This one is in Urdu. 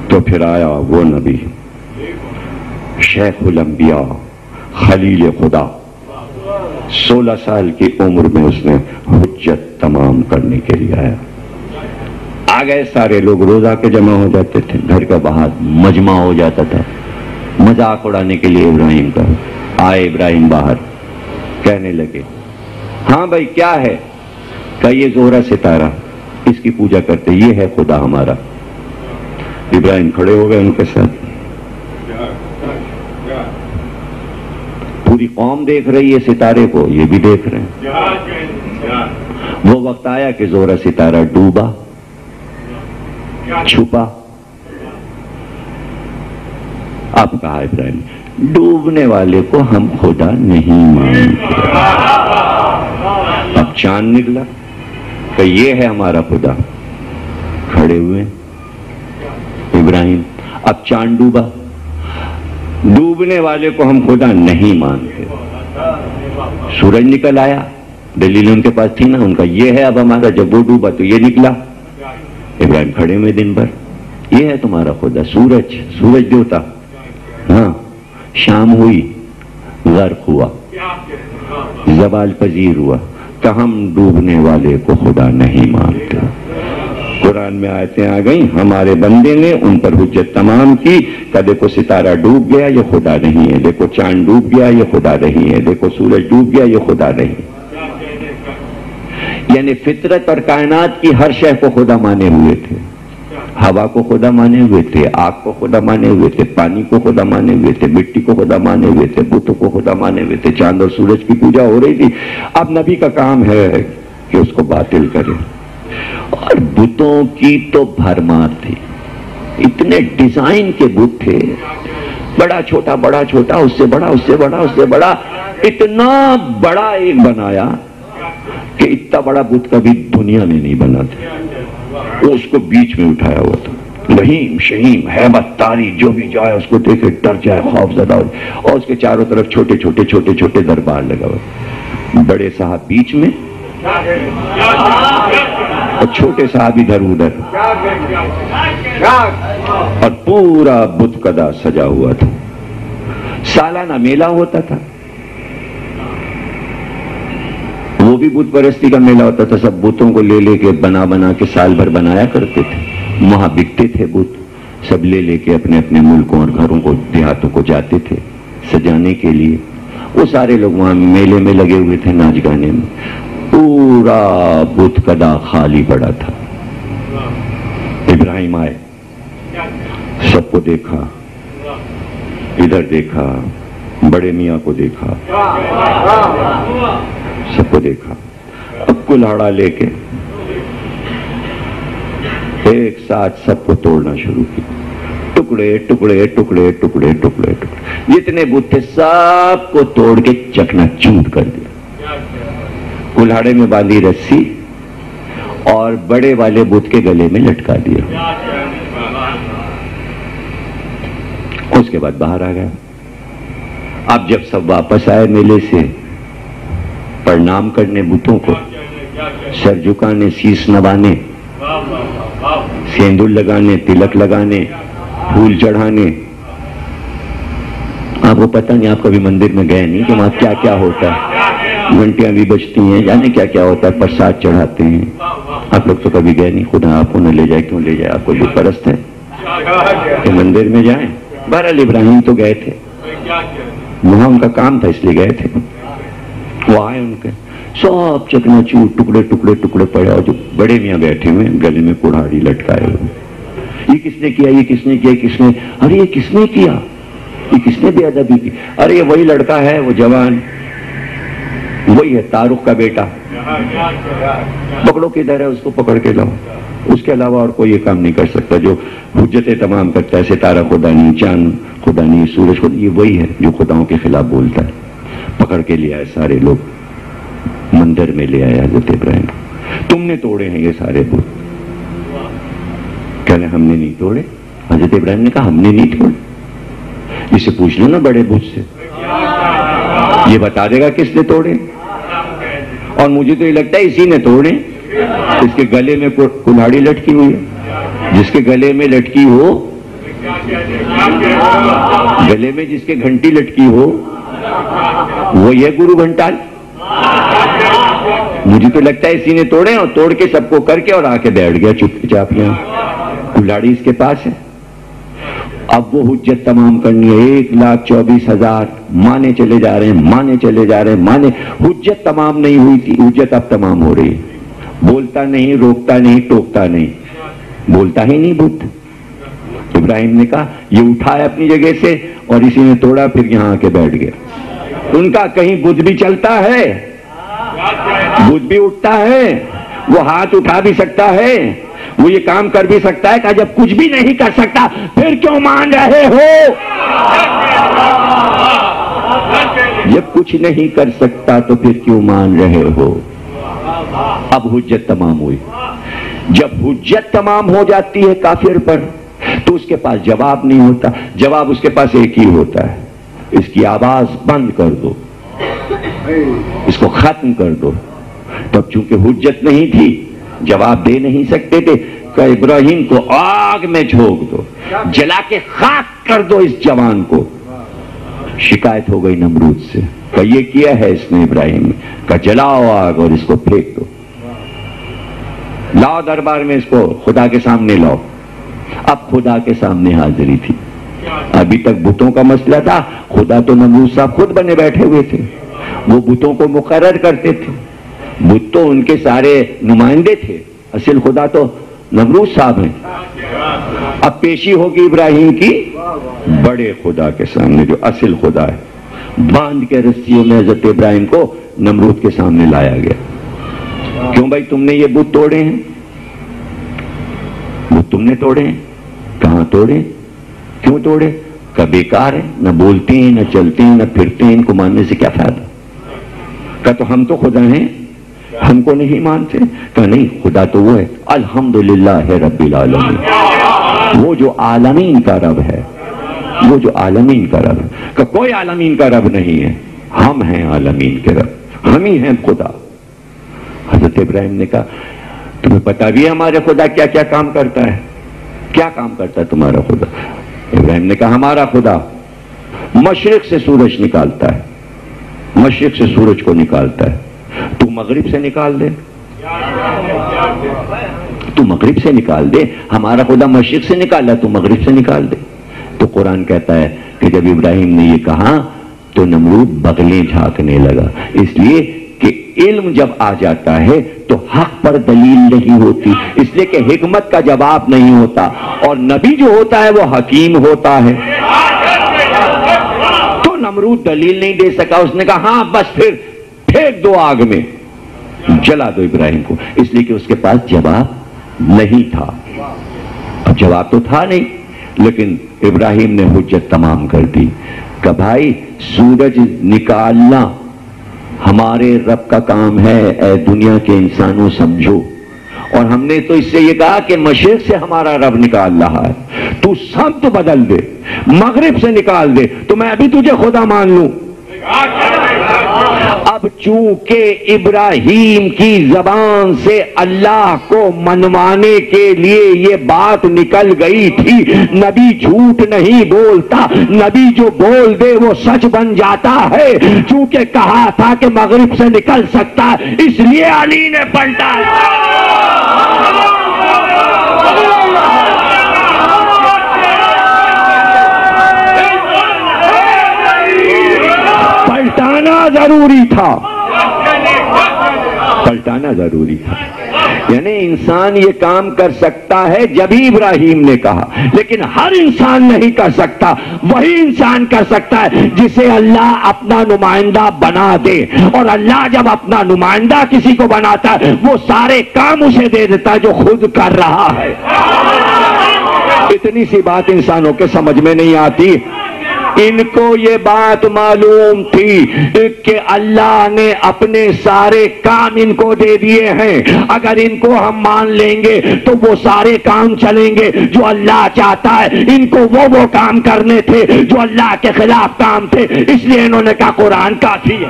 تو پھر آیا وہ نبی شیخ الانبیاء خلیل خدا، 16 سال کی عمر میں اس نے حجت تمام کرنے کے لیے آیا۔ آ گئے سارے لوگ، روز آ کے جمع ہو جاتے تھے، گھر کا باہر مجمع ہو جاتا تھا مذاق اڑانے کے لیے ابراہیم کا۔ آئے ابراہیم باہر، کہنے لگے ہاں بھائی کیا ہے؟ کہ یہ زہرہ ستارہ، اس کی پوجا کرتے، یہ ہے خدا ہمارا۔ ابراہیم کھڑے ہو گئے ان کے ساتھ، پوری قوم دیکھ رہی ہے ستارے کو، یہ بھی دیکھ رہے ہیں۔ وہ وقت آیا کہ زہرہ ستارہ ڈوبا، چھپا۔ اب کہا ابراہیم ڈوبنے والے کو ہم خدا نہیں مانتے۔ اب چاند نکلا کہ یہ ہے ہمارا خدا، کھڑے ہوئے ابراہیم۔ اب چاند ڈوبا، ڈوبنے والے کو ہم خدا نہیں مانتے۔ سورج نکل آیا، دلیل ان کے پاس تھی نا، ان کا یہ ہے اب ہمارا، جب وہ ڈوبا تو یہ نکلا۔ ابراہیم کھڑے ہوئے دن بھر، یہ ہے تمہارا خدا، سورج، سورج دیوتا۔ ہاں شام ہوئی، غرق ہوا، زوال پذیر ہوا، کہ ہم ڈوبنے والے کو خدا نہیں مانتے۔ قرآن میں آیتیں آ گئیں، ہمارے بندے نے ان پر حجت تمام کی کہ دیکھو ستارہ ڈوب گیا یہ خدا نہیں ہے، دیکھو چاند ڈوب گیا یہ خدا نہیں ہے، دیکھو سورج ڈوب گیا یہ خدا نہیں۔ یعنی فطرت اور کائنات کی ہر شے کو خدا مانے ہوئے تھے، ہوا کو خدا مانے ہوئے تھے، آگ کو خدا مانے ہوئے تھے، پانی کو خدا مانے ہوئے تھے، مٹی کو خدا مانے ہوئے تھے، بتوں کو خدا مانے ہوئے تھے، چاند اور سورج کی پوجا ہو رہی تھی۔ اب نبی کا کام ہے کہ اس کو باطل کرے۔ اور بتوں کی تو بھرمار تھی، اتنے ڈیزائن کے بت تھے، بڑا چھوٹا بڑا چھوٹا، اس سے بڑا اس سے بڑا اس سے بڑا، اتنا بڑا ایک بنایا کہ اتنا بڑا بت کبھی دنیا میں نہیں بنا تھا۔ وہ اس کو بیچ میں اٹھایا ہوا تھا، رحیم شہیم ہیبت تاری، جو بھی جائے اس کو دیکھے ڈر جائے، خوف زدہ ہو، اور اس کے چاروں طرف چھوٹے چھوٹے چھوٹے چھوٹے دربار لگا ہوا، بڑے صاحب بیچ میں اور چھوٹے صاحب ادھر ادھر، اور پورا بت کدا سجا ہوا تھا۔ سالانہ میلہ ہوتا تھا، وہ بھی بت پرستی کا میلہ ہوتا تھا، سب بتوں کو لے لے کے بنا بنا کے سال بھر بنایا کرتے تھے، وہاں بکتے تھے بت، سب لے لے کے اپنے اپنے ملکوں اور گھروں کو دیہاتوں کو جاتے تھے سجانے کے لیے۔ وہ سارے لوگ وہاں میلے میں لگے ہوئے تھے، ناچ گانے میں، پورا بت کدا خالی پڑا تھا۔ ابراہیم آئے، سب کو دیکھا، ادھر دیکھا، بڑے میاں کو دیکھا، سب کو دیکھا۔ اب کلہاڑا لے کے ایک ساتھ سب کو توڑنا شروع کیا، ٹکڑے ٹکڑے ٹکڑے ٹکڑے ٹکڑے ٹکڑے، جتنے بت تھے سب کو توڑ کے چکنا چور کر دیا، کلہاڑے میں باندھی رسی اور بڑے والے بت کے گلے میں لٹکا دیا۔ اس کے بعد باہر آ گیا۔ اب جب سب واپس آئے میلے سے، پرنام کرنے بتوں کو، سر جھکانے، سیس نوانے، سیندور لگانے، تلک لگانے، پھول چڑھانے۔ آپ کو پتہ نہیں، آپ کبھی مندر میں گئے نہیں کہ وہاں کیا کیا ہوتا ہے، گھنٹیاں بھی بجتی ہیں، جانے کیا کیا ہوتا ہے، پرساد چڑھاتے ہیں۔ آپ لوگ تو کبھی گئے نہیں، خدا آپ کو نہ لے جائے، کیوں لے جائے، آپ کو بت پرست ہے کہ مندر میں جائیں۔ بہرحال ابراہیم تو گئے تھے، وہاں ان کا کام تھا اس لیے گئے تھے۔ وہ آئے، ان کے سب چکنا چور، ٹکڑے ٹکڑے ٹکڑے پڑے، اور جو بڑے میاں بیٹھے ہوئے گلے میں کڑھاڑی لٹکائے ہوئے، یہ کس نے کیا، یہ کس نے کیا، کس نے، ارے یہ کس نے کیا، یہ کس نے بے ادبی کی، ارے یہ وہی لڑکا ہے، وہ جوان، وہی ہے تارخ کا بیٹا، پکڑو کدھر ہے، اس کو پکڑ کے لاؤ۔ اس کے علاوہ اور کوئی یہ کام نہیں کر سکتا جو حجتیں تمام کرتا ہے، ستارہ خدا نہیں، چاند خدا نہیں، سورج خدا، یہ وہی ہے جو خداؤں کے خلاف بولتا ہے۔ پکڑ کے لے آئے سارے لوگ، مندر میں لے آئے حضرت ابراہیم، تم نے توڑے ہیں یہ سارے بت؟ کہنے ہم نے نہیں توڑے۔ حضرت ابراہیم نے کہا ہم نے نہیں توڑے، اسے پوچھ لو نا بڑے بت سے، یہ بتا دے گا کس نے توڑے، اور مجھے تو یہ لگتا ہے اسی نے توڑے، اس کے گلے میں کلہاڑی لٹکی ہوئی ہے، جس کے گلے میں لٹکی ہو، گلے میں جس کے گھنٹی لٹکی ہو، وہ یہ گرو گھنٹال؟ مجھے تو لگتا ہے اسی نے توڑے اور توڑ کے سب کو کر کے اور آ کے بیٹھ گیا چپ چاپ یہاں. کلاڑی اس کے پاس ہے. اب وہ حجت تمام کرنی ہے. 1,24,000 مانے چلے جا رہے ہیں، مانے چلے جا رہے ہیں، مانے. حجت تمام نہیں ہوئی تھی، حجت اب تمام ہو رہی ہے. بولتا نہیں، روکتا نہیں، ٹوکتا نہیں، بولتا ہی نہیں بدھ. ابراہیم نے کہا یہ اٹھا ہے اپنی جگہ سے اور اسی نے توڑا، پھر یہاں آ کے بیٹھ گیا. ان کا کہیں بدھ بھی چلتا ہے، بدھ بھی اٹھتا ہے، وہ ہاتھ اٹھا بھی سکتا ہے، وہ یہ کام کر بھی سکتا ہے. کہ جب کچھ بھی نہیں کر سکتا پھر کیوں مان رہے ہو؟ جب کچھ نہیں کر سکتا تو پھر کیوں مان رہے ہو؟ اب حجت تمام ہوئی. جب حجت تمام ہو جاتی ہے کافر پر تو اس کے پاس جواب نہیں ہوتا. جواب اس کے پاس ایک ہی ہوتا ہے، اس کی آواز بند کر دو، اس کو ختم کر دو. تب چونکہ حجت نہیں تھی، جواب دے نہیں سکتے تھے، کہ ابراہیم کو آگ میں جھونک دو، جلا کے خاک کر دو اس جوان کو. شکایت ہو گئی نمرود سے کہ یہ کیا ہے اس نے ابراہیم نے. کہ جلاؤ آگ اور اس کو پھینک دو، لاؤ دربار میں، اس کو خدا کے سامنے لاؤ. اب خدا کے سامنے حاضری تھی. ابھی تک بتوں کا مسئلہ تھا، خدا تو نمرود صاحب خود بنے بیٹھے ہوئے تھے، وہ بتوں کو مقرر کرتے تھے. بت تو ان کے سارے نمائندے تھے، اصل خدا تو نمرود صاحب ہیں. اب پیشی ہوگی ابراہیم کی بڑے خدا کے سامنے جو اصل خدا ہے. باندھ کے رسیوں میں حضرت ابراہیم کو نمرود کے سامنے لایا گیا. کیوں بھائی تم نے یہ بت توڑے ہیں؟ بت تم نے توڑے ہیں؟ کہاں توڑے؟ کیوں توڑے؟ کہ بیکار ہے، نہ بولتے ہیں، نہ چلتے ہیں، نہ پھرتے ہیں، ان کو ماننے سے کیا فائدہ؟ کہ تو ہم تو خدا ہیں، ہم کو نہیں مانتے؟ کہ نہیں، خدا تو وہ ہے الحمدللہ رب العالمین، وہ جو عالمین کا رب ہے، وہ جو عالمین کا رب ہے. کہ کوئی عالمین کا رب نہیں ہے، ہم ہیں عالمین کے رب، ہم ہی ہیں خدا. حضرت ابراہیم نے کہا تمہیں پتا بھی ہے ہمارے خدا کیا کیا کام کرتا ہے؟ کیا کام کرتا ہے تمہارا خدا؟ ابراہیم نے کہا ہمارا خدا مشرق سے سورج نکالتا ہے، مشرق سے سورج کو نکالتا ہے. تو مغرب سے نکال دے، تو مغرب سے نکال دے. ہمارا خدا مشرق سے نکالا، تو مغرب سے نکال دے. تو قرآن کہتا ہے کہ جب ابراہیم نے یہ کہا تو نمرود بغلیں جھانکنے لگا. اس لیے کہ علم جب آ جاتا ہے تو حق پر دلیل نہیں ہوتی، اس لیے کہ حکمت کا جواب نہیں ہوتا، اور نبی جو ہوتا ہے وہ حکیم ہوتا ہے. تو نمرود دلیل نہیں دے سکا. اس نے کہا ہاں بس پھر پھینک دو آگ میں، جلا دو ابراہیم کو. اس لیے کہ اس کے پاس جواب نہیں تھا. اب جواب تو تھا نہیں، لیکن ابراہیم نے حجت تمام کر دی کہ بھائی سورج نکالنا ہمارے رب کا کام ہے، اے دنیا کے انسانوں سمجھو. اور ہم نے تو اس سے یہ کہا کہ مشرق سے ہمارا رب نکال رہا ہے، تو سمت بدل دے، مغرب سے نکال دے تو میں ابھی تجھے خدا مان لوں. اب چونکہ ابراہیم کی زبان سے اللہ کو منوانے کے لیے یہ بات نکل گئی تھی، نبی جھوٹ نہیں بولتا، نبی جو بول دے وہ سچ بن جاتا ہے. چونکہ کہا تھا کہ مغرب سے نکل سکتا ہے، اس لیے علی نے پلٹا. پلٹانا ضروری تھا، پلٹانا ضروری تھا. یعنی انسان یہ کام کر سکتا ہے جب ہی ابراہیم نے کہا، لیکن ہر انسان نہیں کر سکتا. وہی انسان کر سکتا ہے جسے اللہ اپنا نمائندہ بنا دے. اور اللہ جب اپنا نمائندہ کسی کو بناتا ہے وہ سارے کام اسے دے دیتا ہے جو خود کر رہا ہے. اتنی سی بات انسانوں کے سمجھ میں نہیں آتی. ان کو یہ بات معلوم تھی کہ اللہ نے اپنے سارے کام ان کو دے دیے ہیں، اگر ان کو ہم مان لیں گے تو وہ سارے کام چلیں گے جو اللہ چاہتا ہے. ان کو وہ کام کرنے تھے جو اللہ کے خلاف کام تھے، اس لیے انہوں نے کہا قرآن کافی ہے.